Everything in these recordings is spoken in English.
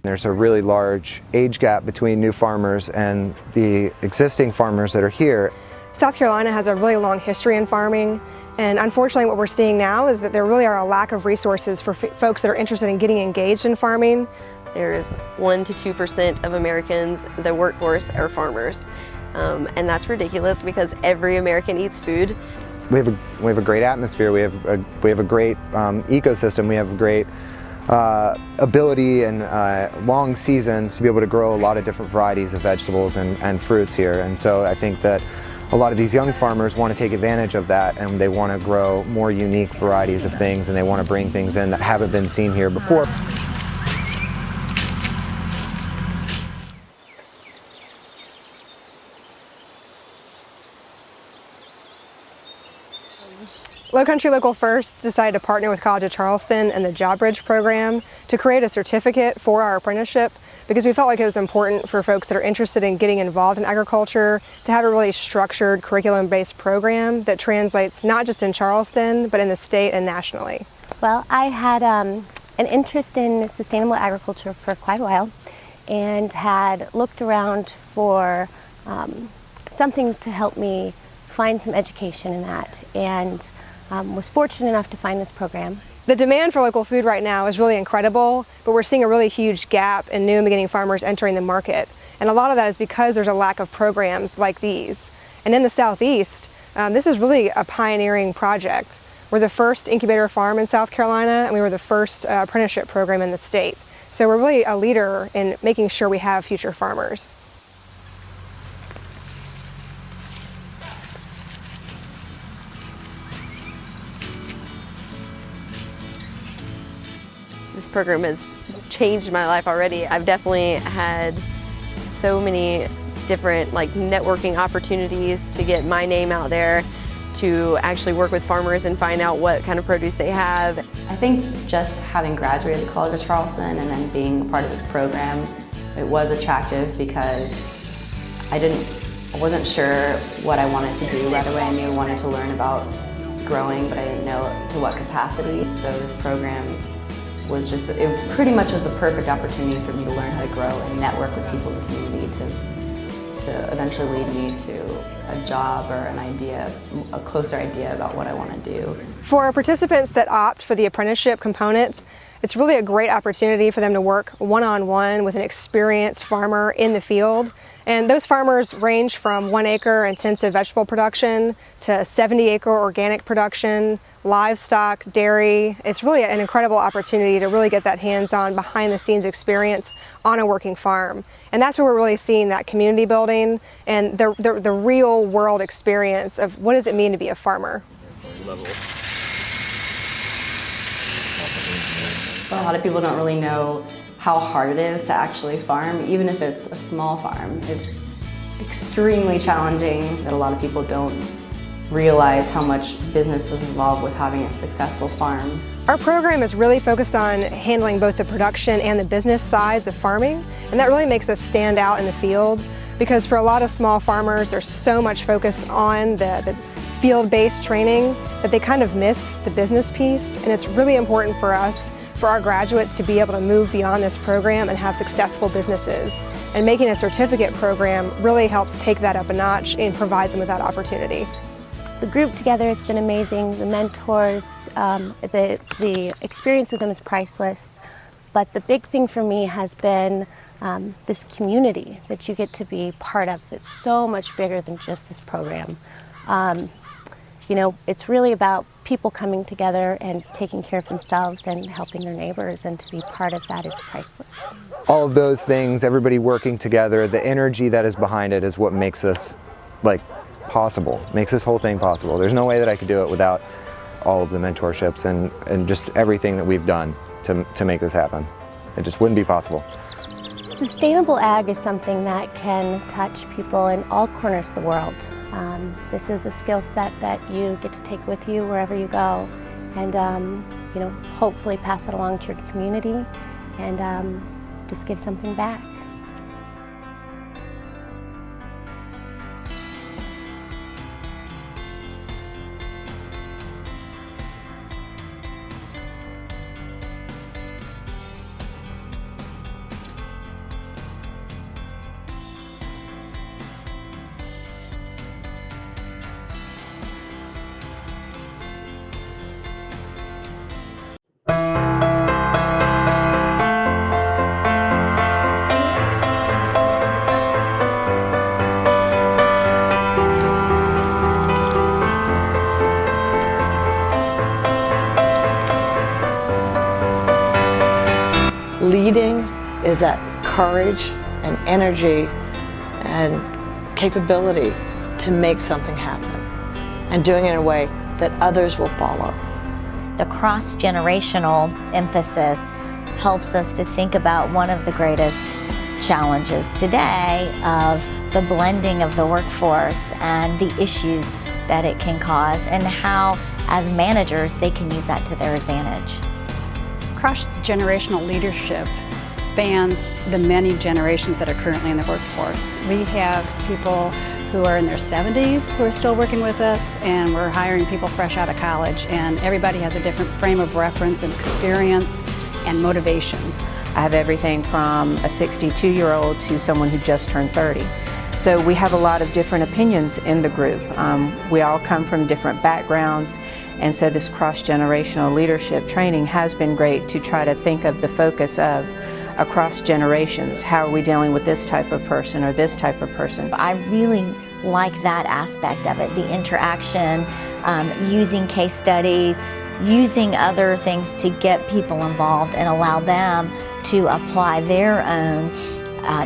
There's a really large age gap between new farmers and the existing farmers that are here. South Carolina has a really long history in farming, and unfortunately what we're seeing now is that there really are a lack of resources for folks that are interested in getting engaged in farming. There's 1 to 2% of Americans, the workforce, are farmers. And that's ridiculous because every American eats food. We have a great atmosphere, we have a great ecosystem, we have a great ability and long seasons to be able to grow a lot of different varieties of vegetables and fruits here. And so I think that a lot of these young farmers want to take advantage of that, and they want to grow more unique varieties of things, and they want to bring things in that haven't been seen here before. Low Country Local First decided to partner with College of Charleston and the Job Bridge program to create a certificate for our apprenticeship, because we felt like it was important for folks that are interested in getting involved in agriculture to have a really structured curriculum-based program that translates not just in Charleston, but in the state and nationally. Well, I had an interest in sustainable agriculture for quite a while and had looked around for something to help me find some education in that, and was fortunate enough to find this program. The demand for local food right now is really incredible, but we're seeing a really huge gap in new and beginning farmers entering the market. And a lot of that is because there's a lack of programs like these. And in the Southeast, this is really a pioneering project. We're the first incubator farm in South Carolina, and we were the first apprenticeship program in the state. So we're really a leader in making sure we have future farmers. This program has changed my life already. I've definitely had so many different networking opportunities to get my name out there, to actually work with farmers and find out what kind of produce they have. I think just having graduated the College of Charleston and then being a part of this program, it was attractive because I wasn't sure what I wanted to do right away. I knew I wanted to learn about growing, but I didn't know to what capacity. So this program was just, it pretty much was the perfect opportunity for me to learn how to grow and network with people in the community to eventually lead me to a job or an idea, a closer idea about what I want to do. For our participants that opt for the apprenticeship component, it's really a great opportunity for them to work one-on-one with an experienced farmer in the field. And those farmers range from 1-acre intensive vegetable production to 70-acre organic production, livestock, dairy. It's really an incredible opportunity to really get that hands-on, behind-the-scenes experience on a working farm. And that's where we're really seeing that community building and the real-world experience of what does it mean to be a farmer. A lot of people don't really know how hard it is to actually farm, even if it's a small farm. It's extremely challenging that a lot of people don't realize how much business is involved with having a successful farm. Our program is really focused on handling both the production and the business sides of farming, and that really makes us stand out in the field, because for a lot of small farmers there's so much focus on the field-based training that they kind of miss the business piece. And it's really important for us, for our graduates, to be able to move beyond this program and have successful businesses. And making a certificate program really helps take that up a notch and provides them with that opportunity. The group together has been amazing. The mentors, the experience with them is priceless. But the big thing for me has been this community that you get to be part of that's so much bigger than just this program. You know, it's really about people coming together and taking care of themselves and helping their neighbors, and to be part of that is priceless. All of those things, everybody working together, the energy that is behind it is what makes this possible, makes this whole thing possible. There's no way that I could do it without all of the mentorships and just everything that we've done to make this happen. It just wouldn't be possible. Sustainable ag is something that can touch people in all corners of the world. This is a skill set that you get to take with you wherever you go, and you know, hopefully pass it along to your community and just give something back. leading is that courage and energy and capability to make something happen, and doing it in a way that others will follow. The cross-generational emphasis helps us to think about one of the greatest challenges today of the blending of the workforce and the issues that it can cause, and how, as managers, they can use that to their advantage. Cross-generational leadership spans the many generations that are currently in the workforce. We have people who are in their 70s who are still working with us, and we're hiring people fresh out of college, and everybody has a different frame of reference and experience and motivations. I have everything from a 62-year-old to someone who just turned 30. So we have a lot of different opinions in the group. We all come from different backgrounds, and so this cross-generational leadership training has been great to try to think of the focus of across generations. How are we dealing with this type of person or this type of person? I really like that aspect of it, the interaction, using case studies, using other things to get people involved and allow them to apply their own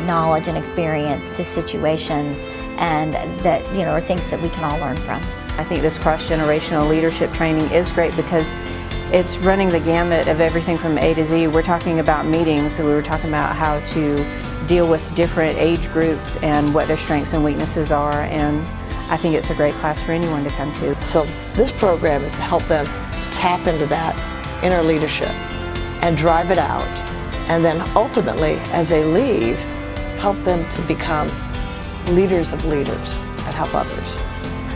knowledge and experience to situations, and that, you know, are things that we can all learn from. I think this cross-generational leadership training is great because it's running the gamut of everything from A to Z. We're talking about meetings, so we were talking about how to deal with different age groups and what their strengths and weaknesses are, and I think it's a great class for anyone to come to. So this program is to help them tap into that inner leadership and drive it out, and then ultimately, as they leave, help them to become leaders of leaders and help others.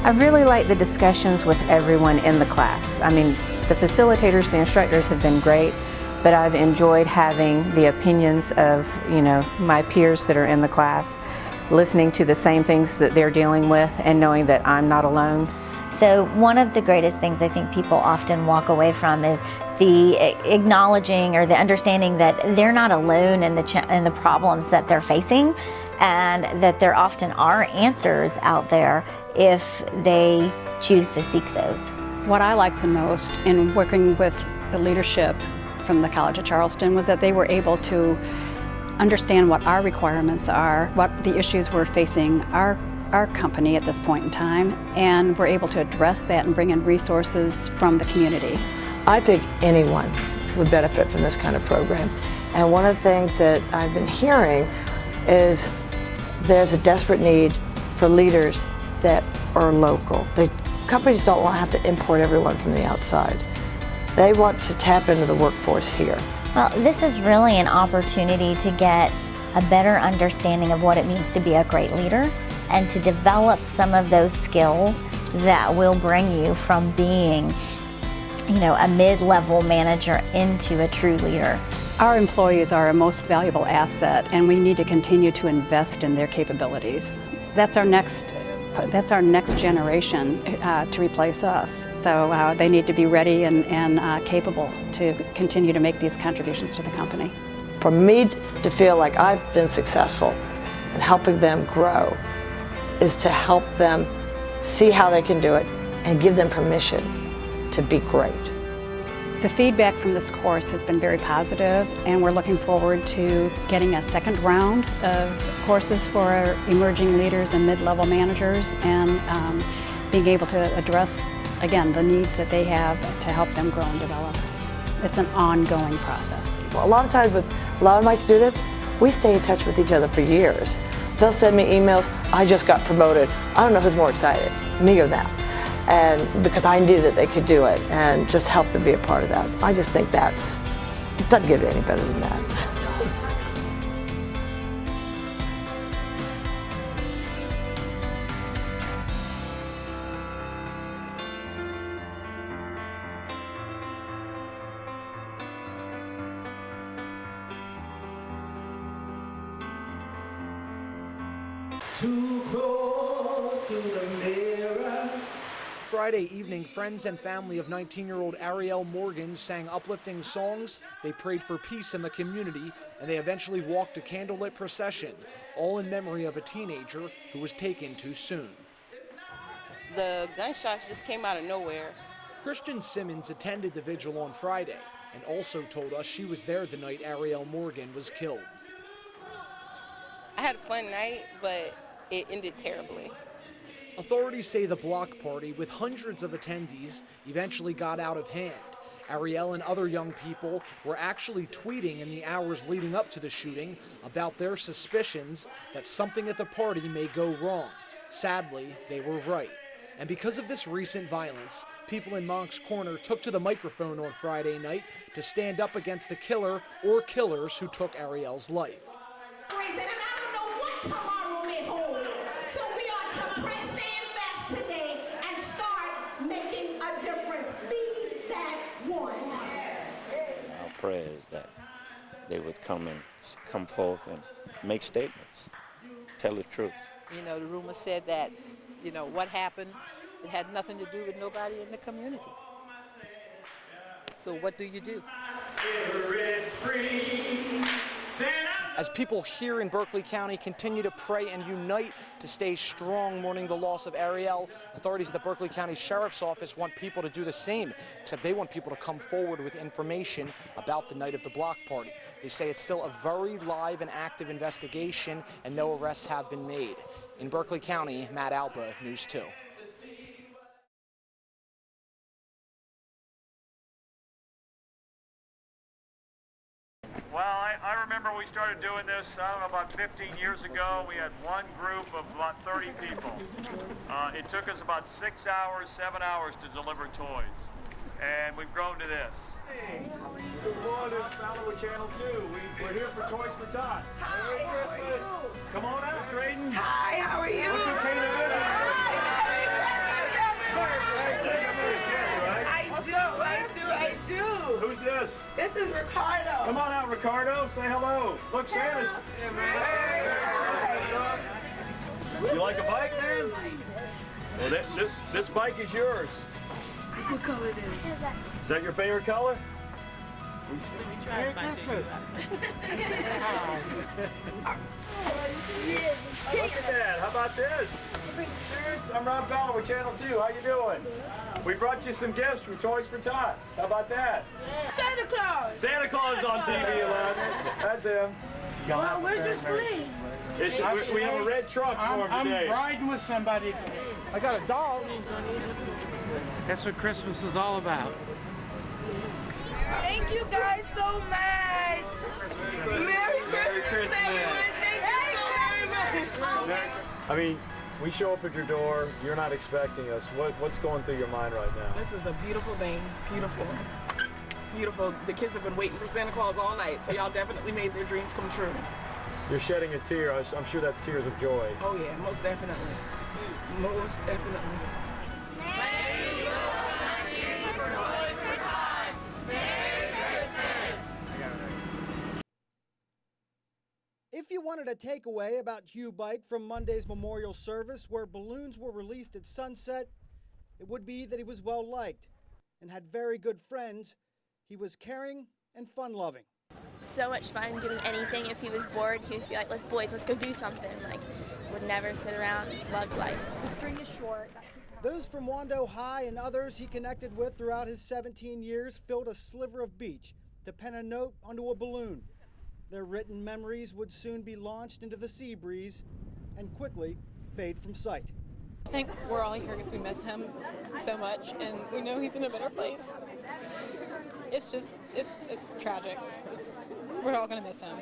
I really like the discussions with everyone in the class. I mean, the facilitators, the instructors have been great, but I've enjoyed having the opinions of, you know, my peers that are in the class, listening to the same things that they're dealing with and knowing that I'm not alone. So one of the greatest things I think people often walk away from is the acknowledging or the understanding that they're not alone in the problems that they're facing, and that there often are answers out there if they choose to seek those. What I liked the most in working with the leadership from the College of Charleston was that they were able to understand what our requirements are, what the issues we're facing our company at this point in time, and we're able to address that and bring in resources from the community. I think anyone would benefit from this kind of program. And one of the things that I've been hearing is there's a desperate need for leaders that are local. Companies don't want to have to import everyone from the outside. They want to tap into the workforce here. Well, this is really an opportunity to get a better understanding of what it means to be a great leader, and to develop some of those skills that will bring you from being, you know, a mid-level manager into a true leader. Our employees are our most valuable asset, and we need to continue to invest in their capabilities. That's our next generation to replace us. So they need to be ready and capable to continue to make these contributions to the company. For me to feel like I've been successful in helping them grow is to help them see how they can do it and give them permission to be great. The feedback from this course has been very positive, and we're looking forward to getting a second round of courses for our emerging leaders and mid-level managers, and being able to address, again, the needs that they have to help them grow and develop. It's an ongoing process. Well, a lot of times with a lot of my students, we stay in touch with each other for years. They'll send me emails, I just got promoted. I don't know who's more excited, me or them. And because I knew that they could do it, and just help them be a part of that. I just think it doesn't get any better than that. Too close to the mirror. Friday evening, friends and family of 19-year-old Ariel Morgan sang uplifting songs, they prayed for peace in the community, and they eventually walked a candlelit procession, all in memory of a teenager who was taken too soon. The gunshots just came out of nowhere. Christian Simmons attended the vigil on Friday. and also told us she was there the night Ariel Morgan was killed. I had a fun night, but it ended terribly. Authorities say the block party, with hundreds of attendees, eventually got out of hand. Ariel and other young people were actually tweeting in the hours leading up to the shooting about their suspicions that something at the party may go wrong. Sadly, they were right. And because of this recent violence, people in Moncks Corner took to the microphone on Friday night to stand up against the killer or killers who took Ariel's life. Prayers that they would come forth and make statements, tell the truth. You know, the rumor said that, you know, what happened, it had nothing to do with nobody in the community. So what do you do? As people here in Berkeley County continue to pray and unite to stay strong mourning the loss of Ariel, authorities at the Berkeley County Sheriff's Office want people to do the same, except they want people to come forward with information about the night of the block party. They say it's still a very live and active investigation and no arrests have been made. In Berkeley County, Matt Alba, News 2. Well, I remember we started doing this, I don't know, about 15 years ago. We had one group of about 30 people. It took us about 6 hours, 7 hours to deliver toys. And we've grown to this. Hey, good morning, Follower Channel 2. We're here for Toys for Tots. Merry Christmas. Come on out, Drayden. Hi, how are you? What's your I do. Who's this? This is Ricardo. Come on out, Ricardo. Say hello. Look, Santa's. You like a bike, man? Well, this bike is yours. What color it is? Is that your favorite color? Merry Christmas. Look at that. How about this? I'm Rob Bell with Channel 2. How you doing? We brought you some gifts from Toys for Tots. How about that? Santa Claus. Santa Claus on TV 11. That's him. Well, where's your sleigh? We have a red truck for him today. I'm riding with somebody. I got a dog. That's what Christmas is all about. Thank you guys so much. Merry Christmas, everyone. Thank you so very much. I mean, we show up at your door. You're not expecting us. What's going through your mind right now? This is a beautiful thing. Beautiful. Beautiful. The kids have been waiting for Santa Claus all night, so y'all definitely made their dreams come true. You're shedding a tear. I'm sure that's tears of joy. Oh yeah, most definitely. Most definitely. If you wanted a takeaway about Hugh Buyck from Monday's memorial service, where balloons were released at sunset, it would be that he was well liked and had very good friends. He was caring and fun-loving. So much fun doing anything. If he was bored, he would be like, let's go do something. Like, would never sit around, loved life. The string is short. Those from Wando High and others he connected with throughout his 17 years filled a sliver of beach to pen a note onto a balloon. Their written memories would soon be launched into the sea breeze and quickly fade from sight. I think we're all here because we miss him so much, and we know he's in a better place. It's tragic. We're all going to miss him.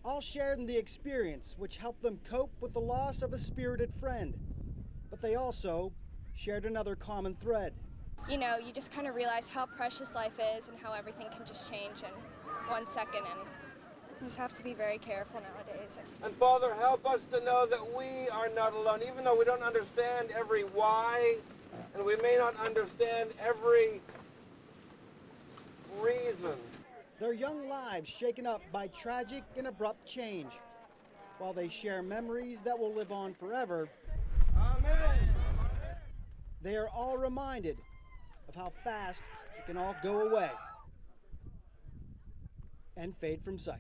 All shared in the experience, which helped them cope with the loss of a spirited friend. But they also shared another common thread. You know, you just kind of realize how precious life is and how everything can just change in 1 second, and you just have to be very careful nowadays. And Father, help us to know that we are not alone, even though we don't understand every why, and we may not understand every reason. Their young lives shaken up by tragic and abrupt change, while they share memories that will live on forever. Amen. They are all reminded of how fast it can all go away and fade from sight.